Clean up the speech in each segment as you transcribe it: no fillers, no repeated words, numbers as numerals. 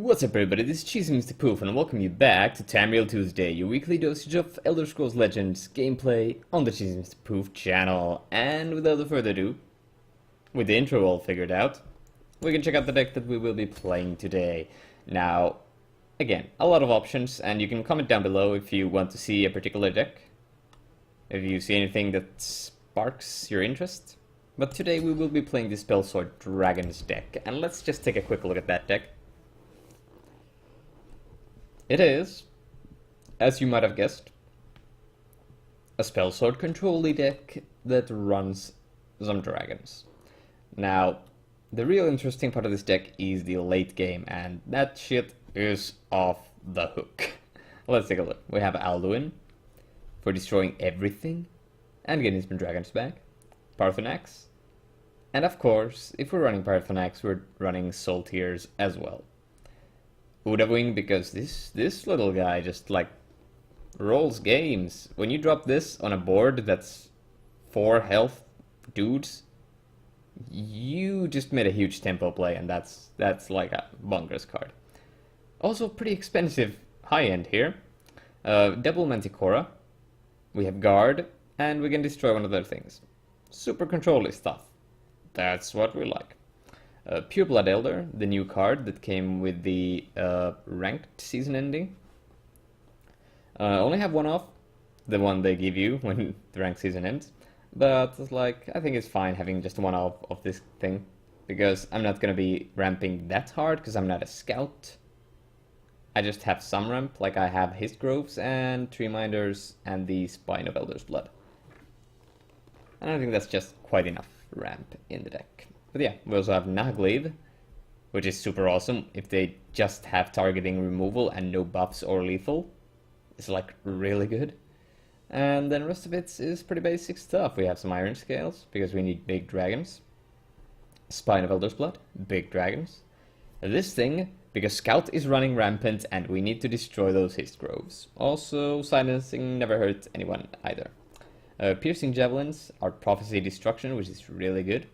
What's up everybody, this is Cheesy Mr. Poof and I welcome you back to Tamriel Tuesday, your weekly dosage of Elder Scrolls Legends gameplay on the Cheesy Mr. Poof channel. And without further ado, with the intro all figured out, we can check out the deck that we will be playing today. Now, again, a lot of options, and you can comment down below if you want to see a particular deck, if you see anything that sparks your interest. But today we will be playing the Spellsword Dragons deck, and let's just take a quick look at that deck. It is, as you might have guessed, a Spellsword control-y deck that runs some dragons. Now, the real interesting part of this deck is the late game, and that shit is off the hook. Let's take a look. We have Alduin for destroying everything and getting his dragons back. Paarthurnax. And of course, if we're running Paarthurnax, we're running Soul Tears as well. Udawing, because this little guy just like rolls games. When you drop this on a board that's 4 health dudes, you just made a huge tempo play, and that's like a bonkers card. Also pretty expensive high end here. Double Manticora, we have Guard, and we can destroy one of their things. Super control-y stuff. That's what we like. Pureblood Elder, the new card that came with the ranked season ending. Only have one off, the one they give you when the ranked season ends. But like, I think it's fine having just one off of this thing, because I'm not gonna be ramping that hard because I'm not a scout. I just have some ramp, like I have Hist Groves and Tree Minders and the Spine of Elder's Blood. And I think that's just quite enough ramp in the deck. But yeah, we also have Naglaive, which is super awesome if they just have targeting removal and no buffs or lethal. It's like really good. And then the rest of it is pretty basic stuff. We have some Iron Scales, because we need big dragons. Spine of Elder's Blood, big dragons. This thing, because Scout is running rampant and we need to destroy those Hist Groves. Also, Silencing never hurt anyone either. Piercing Javelins are Prophecy Destruction, which is really good.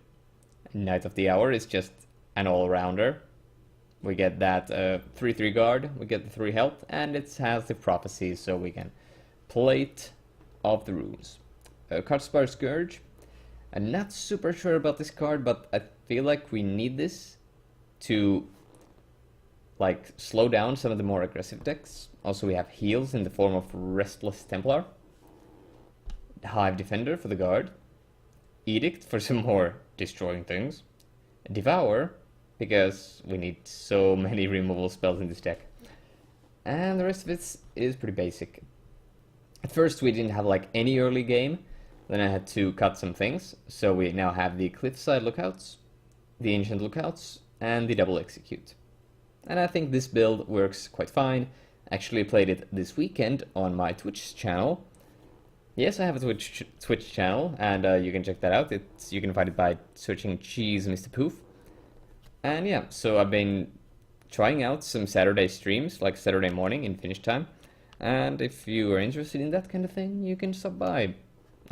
Knight of the Hour is just an all-rounder. We get that 3/3 guard, we get the 3 health, and it has the prophecy, so we can plate of the runes. Cardspire Scourge. I'm not super sure about this card, but I feel like we need this to like slow down some of the more aggressive decks. Also, we have heals in the form of Restless Templar. Hive Defender for the guard. Edict for some more destroying things. Devour, because we need so many removal spells in this deck. And the rest of it is pretty basic. At first we didn't have like any early game, then I had to cut some things. So we now have the Cliffside Lookouts, the Ancient Lookouts, and the Double Execute. And I think this build works quite fine. Actually played it this weekend on my Twitch channel. Yes, I have a Twitch channel, and you can check that out. You can find it by searching Cheese Mr. Poof. And yeah, so I've been trying out some Saturday streams, like Saturday morning in Finnish time. And if you are interested in that kind of thing, you can stop by.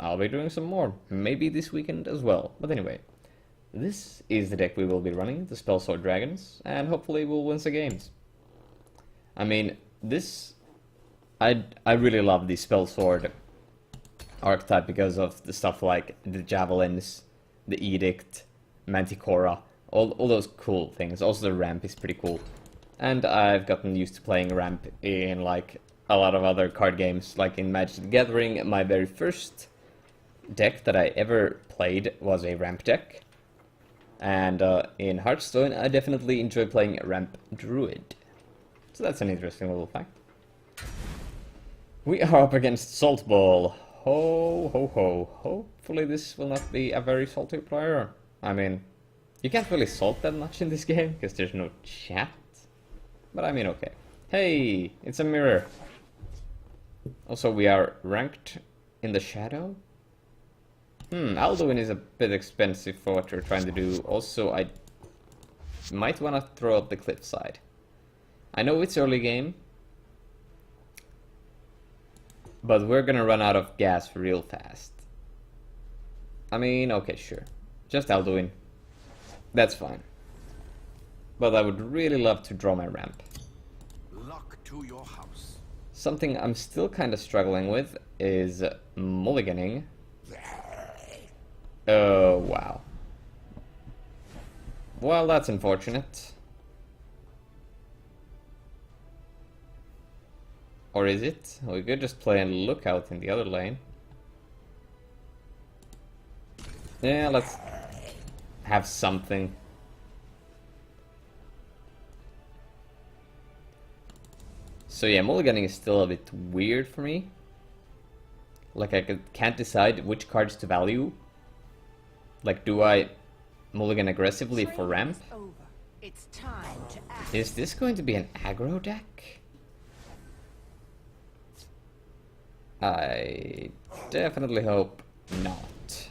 I'll be doing some more, maybe this weekend as well. But anyway, this is the deck we will be running, the Spellsword Dragons, and hopefully we'll win some games. I mean, I really love the Spellsword archetype because of the stuff like the Javelins, the Edict, Manticora, all those cool things. Also the ramp is pretty cool. And I've gotten used to playing ramp in like a lot of other card games, like in Magic the Gathering. My very first deck that I ever played was a ramp deck. And in Hearthstone I definitely enjoy playing Ramp Druid. So that's an interesting little fact. We are up against Salt Ball. Ho, ho, ho. Hopefully this will not be a very salty player. I mean, you can't really salt that much in this game, because there's no chat. But I mean, okay. Hey, it's a mirror. Also, we are ranked in the shadow. Alduin is a bit expensive for what we're trying to do. Also, I might want to throw out the Cliffside. I know it's early game, but we're gonna run out of gas real fast. I mean, okay, sure. Just Alduin. That's fine. But I would really love to draw my ramp. Luck to your house. Something I'm still kind of struggling with is mulliganing. Oh, wow. Well, that's unfortunate. Or is it? We could just play and lookout in the other lane. Yeah, let's have something. So yeah, mulliganing is still a bit weird for me. Like, I can't decide which cards to value. Like, do I mulligan aggressively for ramp? It's time to act. Is this going to be an aggro deck? I definitely hope not.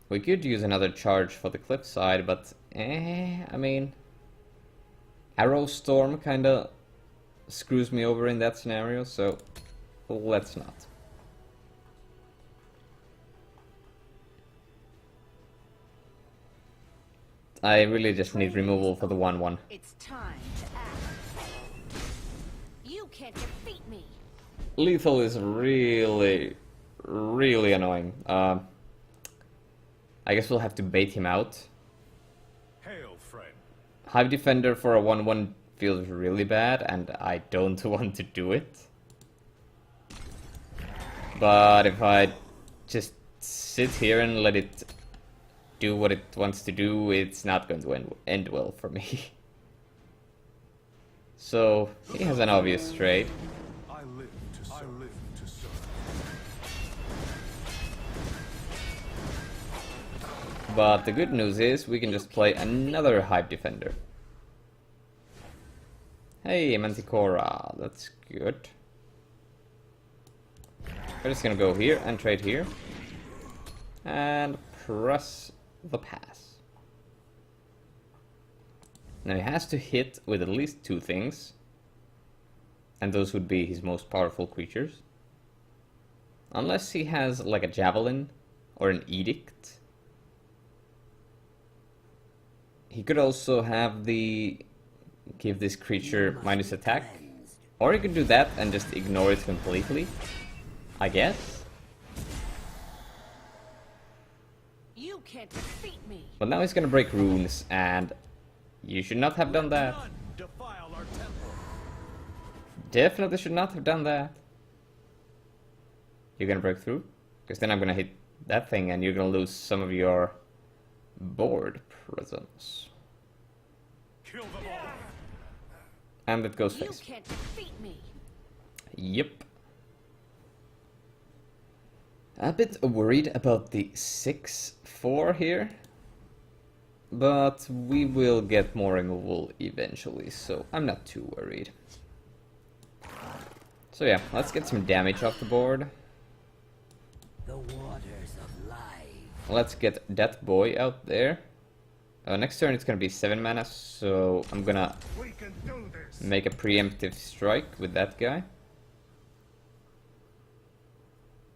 We could use another charge for the cliff side, but I mean, Arrow Storm kinda screws me over in that scenario, so let's not. I really just need removal for the 1/1. It's time to act. You can't defeat me. Lethal is really, really annoying. I guess we'll have to bait him out. Hail, friend. Hive Defender for a 1/1 feels really bad, and I don't want to do it. But if I just sit here and let it do what it wants to do, it's not going to end well for me. So, he has an obvious trade. I live to serve. But the good news is we can just play another Hive Defender. Hey, Manticora, that's good. We're just gonna go here and trade here. And press the pass. Now he has to hit with at least 2 things. And those would be his most powerful creatures. Unless he has like a Javelin or an Edict. He could also have give this creature minus attack. Or he could do that and just ignore it completely, I guess. You can't defeat me. But now he's gonna break runes, and you should not have done that. None defile our temple. Definitely should not have done that. You're gonna break through? Because then I'm gonna hit that thing and you're gonna lose some of your board presence. Kill them all. And it goes You face. can't defeat me. Yep. A bit worried about the 6/4 here. But we will get more removal eventually, so I'm not too worried. So yeah, let's get some damage off the board. The waters of life. Let's get that boy out there. Next turn it's gonna be 7 mana, so I'm gonna We can do this. make a preemptive strike with that guy.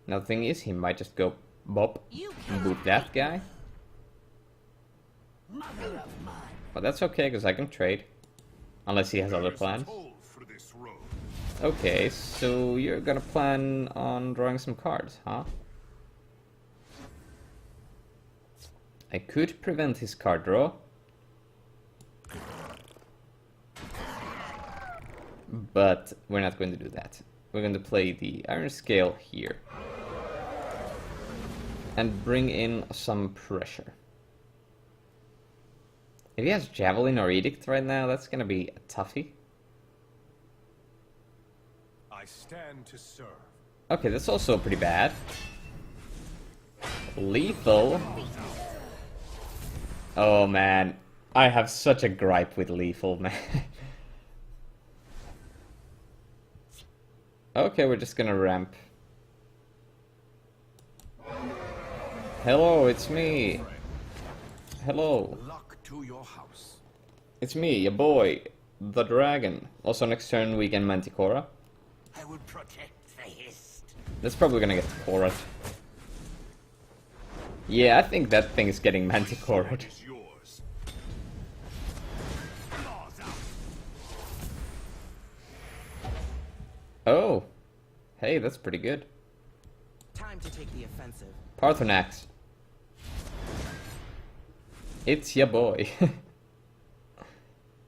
Now the thing is, he might just go bop You and can't boot that guy. mother of mine. But that's okay, because I can trade. Unless he has other plans. Toll for this road. Okay, so you're gonna plan on drawing some cards, huh? I could prevent his card draw. But we're not going to do that. We're going to play the Iron Scale here. And bring in some pressure. If he has Javelin or Edict right now, that's gonna be a toughie. I stand to serve. Okay, that's also pretty bad. Lethal. Oh man, I have such a gripe with lethal, man. Okay, we're just gonna ramp. Hello, it's me. Hello. Luck to your house. It's me, your boy, the dragon. Also next turn we can Manticora. I will protect the hist. That's probably gonna get Kora'd. Yeah, I think that thing's getting Manticora'd. Is yours. Claws out. Oh, hey, that's pretty good. Time to take the offensive. Parthenax. It's ya boy.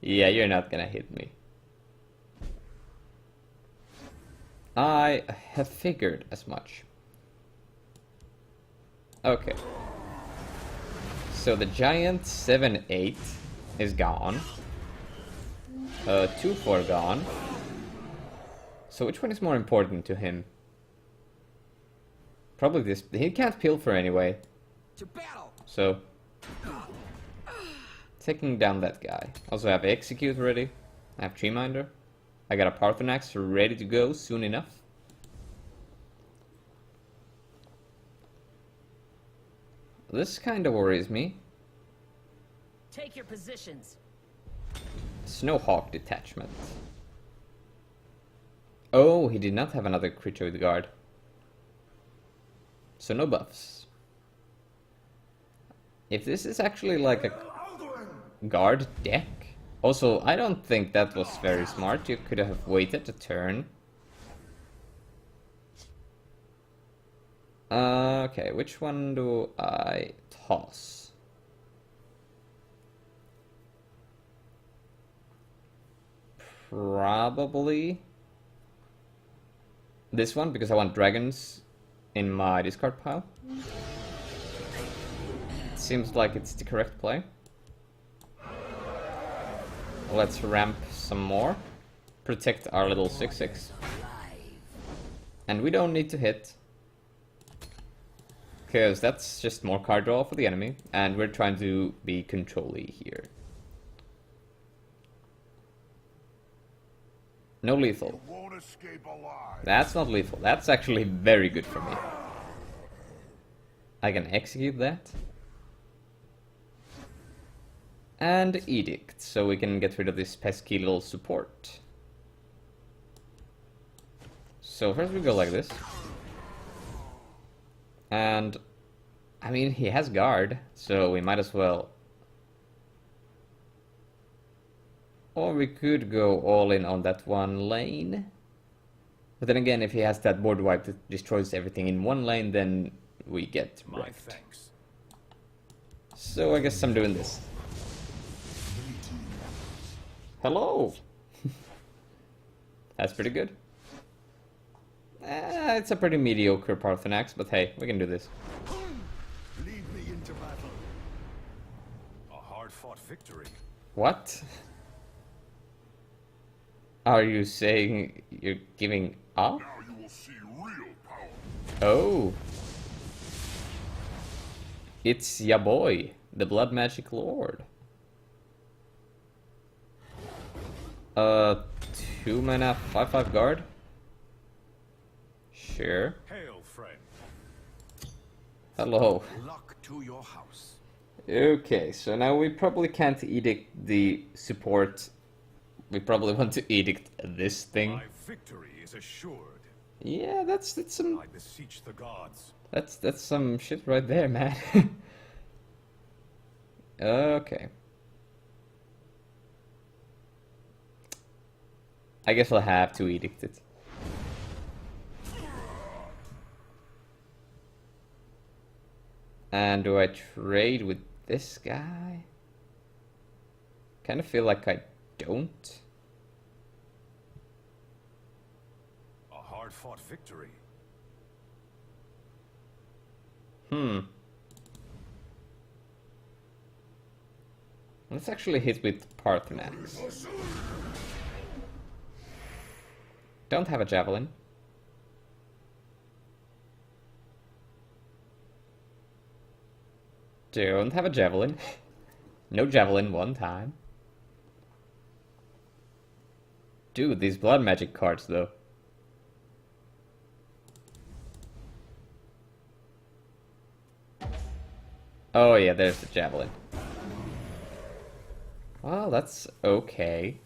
Yeah, you're not gonna hit me. I have figured as much. Okay. So the giant 7-8 is gone. 2-4 gone. So which one is more important to him? Probably this. He can't pilfer anyway. To battle. So taking down that guy. Also have execute ready. I have tree minder. I got a Parthenax ready to go soon enough. This kind of worries me. Take your positions. Snowhawk detachment. Oh, he did not have another creature with guard. So no buffs. If this is actually like a guard deck. Also, I don't think that was very smart. You could have waited a turn. Okay, which one do I toss? Probably this one, because I want dragons in my discard pile. Seems like it's the correct play. Let's ramp some more. Protect our little 6/6. And we don't need to hit. Because that's just more card draw for the enemy. And we're trying to be control-y here. No lethal. Won't escape alive. That's not lethal. That's actually very good for me. I can execute that. And edict, so we can get rid of this pesky little support. So first we go like this. And, I mean, he has guard, so we might as well. Or we could go all in on that one lane. But then again, if he has that board wipe that destroys everything in one lane, then we get My wrecked. thanks. So I guess I'm doing this. Hello! That's pretty good. It's a pretty mediocre Parthenax, but hey, we can do this. Lead me into battle. A hard-fought victory. What? Are you saying you're giving up? Now you will see real power. Oh. It's ya boy, the Blood Magic Lord. 2 mana, 5/5 guard? Sure. Hail, friend. Hello. Luck to your house. Okay, so now we probably can't edict the support. We probably want to edict this thing. My victory is assured. Yeah, that's some I beseech the gods. that's some shit right there, man. Okay. I guess I'll have to edict it. And do I trade with this guy? Kind of feel like I don't. A hard-fought victory. Let's actually hit with Parthenax. Don't have a javelin. Don't have a javelin. No javelin one time. Dude, these blood magic cards though. Oh yeah, there's the javelin. Well, that's okay.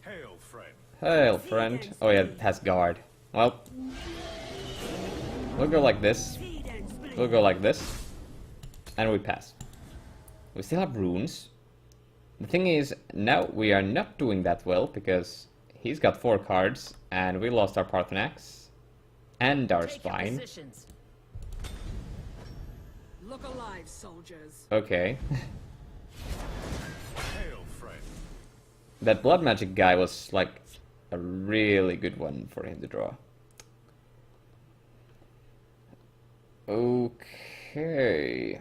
Hail, friend. Hail, friend. Oh yeah, it has guard. Well, we'll go like this. We'll go like this. And we pass. We still have runes. The thing is, now we are not doing that well because He's got 4 cards, and we lost our Parthenax and our Take your Spine. positions. Look alive, soldiers. Okay. Hail, friend. That blood magic guy was like a really good one for him to draw. Okay.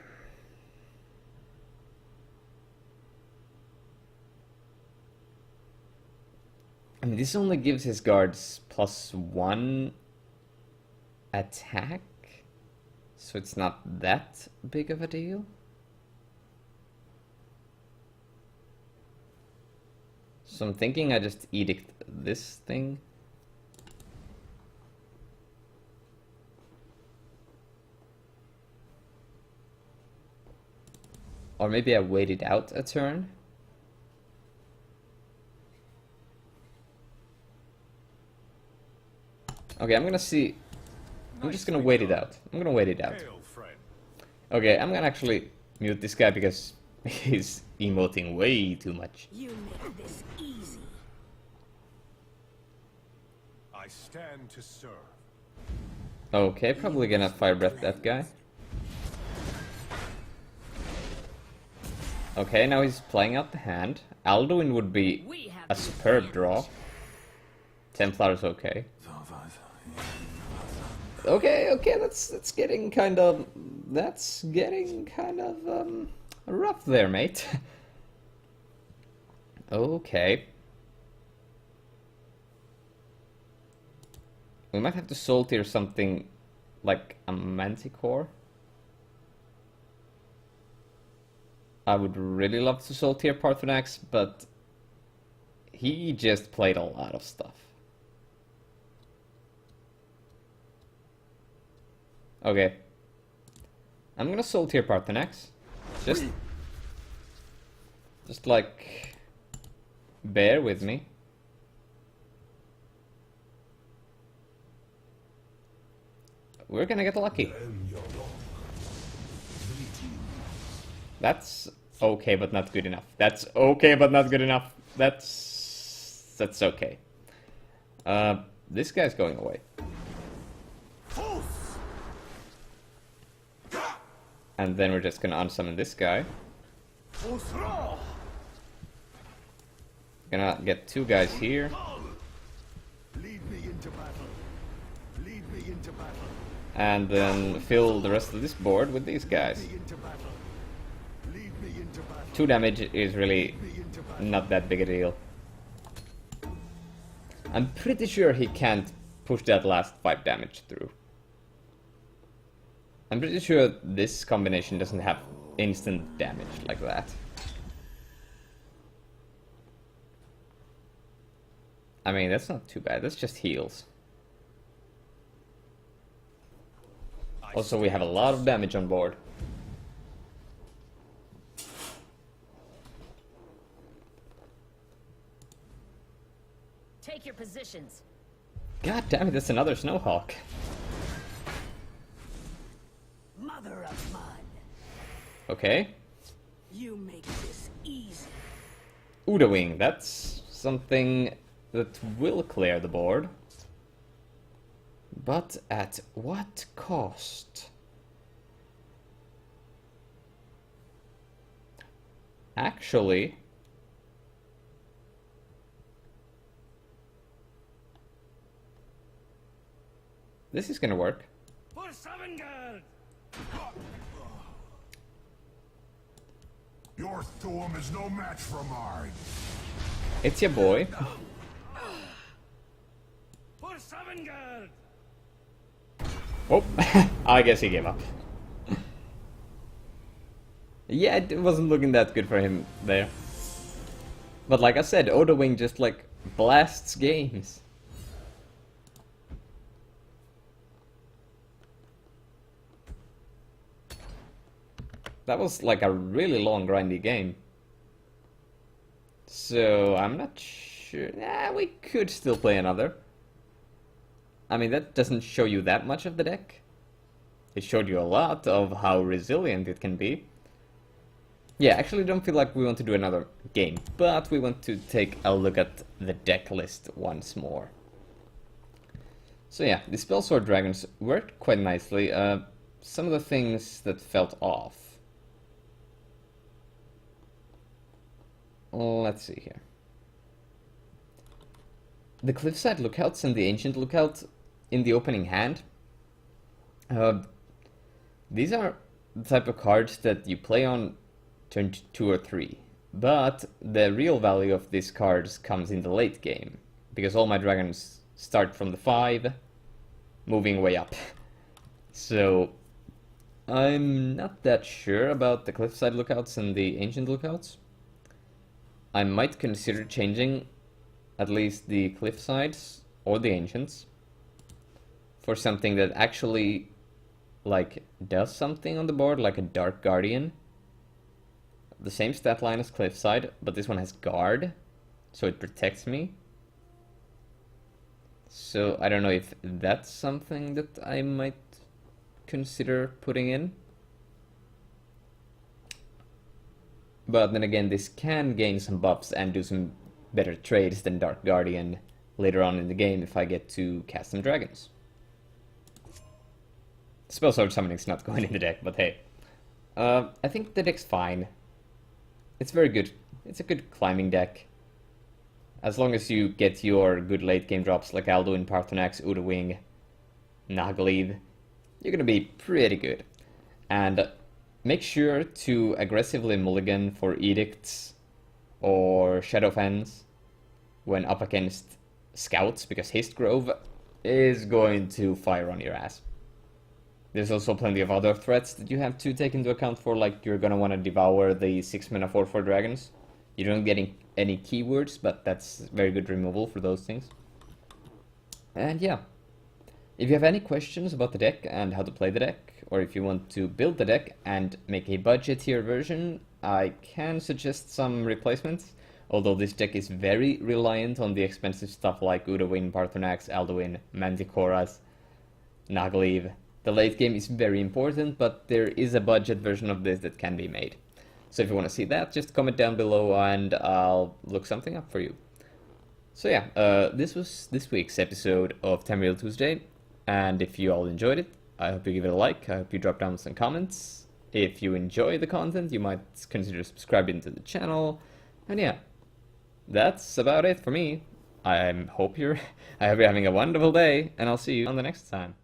I mean, this only gives his guards +1 attack, so it's not that big of a deal. So I'm thinking I just edict this thing. Or maybe I waited out a turn. Okay, I'm gonna see. I'm just gonna wait it out. I'm gonna wait it out. Hail, friend. Okay, I'm gonna actually mute this guy because he's emoting way too much. You make this easy. I stand to serve. Okay, probably gonna fire breath that guy. Okay, now he's playing out the hand. Alduin would be We have a the superb draw. Templar's okay. Okay, that's getting kind of rough there, mate. Okay. We might have to soul tier something like a Manticore. I would really love to soul tier Parthenax, but he just played a lot of stuff. Okay. I'm gonna soul tier Parthenax. Just like bear with me. We're gonna get lucky. That's okay, but not good enough. That's okay, but not good enough. That's okay. This guy's going away. And then we're just gonna unsummon this guy. Gonna get 2 guys here. Lead me into battle. Lead me into battle. And then fill the rest of this board with these guys. Into battle. Lead me into battle. 2 damage is really not that big a deal. I'm pretty sure he can't push that last 5 damage through. I'm pretty sure this combination doesn't have instant damage like that. I mean, that's not too bad. That's just heals. Also, we have a lot of damage on board. Take your positions. God damn it, that's another Snowhawk. Mother of mud. Okay. You make this easy. Udawing, that's something that will clear the board. But at what cost? Actually, this is gonna work. For Savengard! Your storm is no match for mine. It's your boy. For Savengard! Oh, I guess he gave up. Yeah, it wasn't looking that good for him there. But like I said, Odawing just like blasts games. That was like a really long grindy game. So I'm not sure. Nah, we could still play another. I mean, that doesn't show you that much of the deck. It showed you a lot of how resilient it can be. Yeah, actually don't feel like we want to do another game, but we want to take a look at the deck list once more. So yeah, the Spell Sword Dragons worked quite nicely. Some of the things that felt off. Let's see here. The Cliffside Lookouts and the Ancient Lookout in the opening hand. These are the type of cards that you play on turn 2 or 3. But the real value of these cards comes in the late game, because all my dragons start from the 5, moving way up. So I'm not that sure about the Cliffside Lookouts and the Ancient Lookouts. I might consider changing at least the Cliffsides or the Ancients for something that actually like does something on the board, like a Dark Guardian. The same stat line as Cliffside, but this one has Guard, so it protects me. So I don't know if that's something that I might consider putting in. But then again, this can gain some buffs and do some better trades than Dark Guardian later on in the game if I get to cast some dragons. Spell Sword Summoning's not going in the deck, but hey. I think the deck's fine. It's very good. It's a good climbing deck. As long as you get your good late game drops like Alduin, Paarthurnax, Udawing, Nagleed, you're gonna be pretty good. And make sure to aggressively mulligan for Edicts or Shadowfens when up against Scouts, because Histgrove is going to fire on your ass. There's also plenty of other threats that you have to take into account for, like you're gonna want to devour the 6-mana 4/4 dragons. You don't get any keywords, but that's very good removal for those things. And yeah, if you have any questions about the deck and how to play the deck, or if you want to build the deck and make a budget tier version, I can suggest some replacements. Although this deck is very reliant on the expensive stuff like Udawin, Paarthurnax, Alduin, Manticoras, Nagleev. The late game is very important, but there is a budget version of this that can be made. So if you want to see that, just comment down below and I'll look something up for you. So yeah, this was this week's episode of Tamriel Tuesday, and if you all enjoyed it, I hope you give it a like, I hope you drop down some comments. If you enjoy the content, you might consider subscribing to the channel, and yeah, that's about it for me. I hope you're having a wonderful day, and I'll see you on the next time.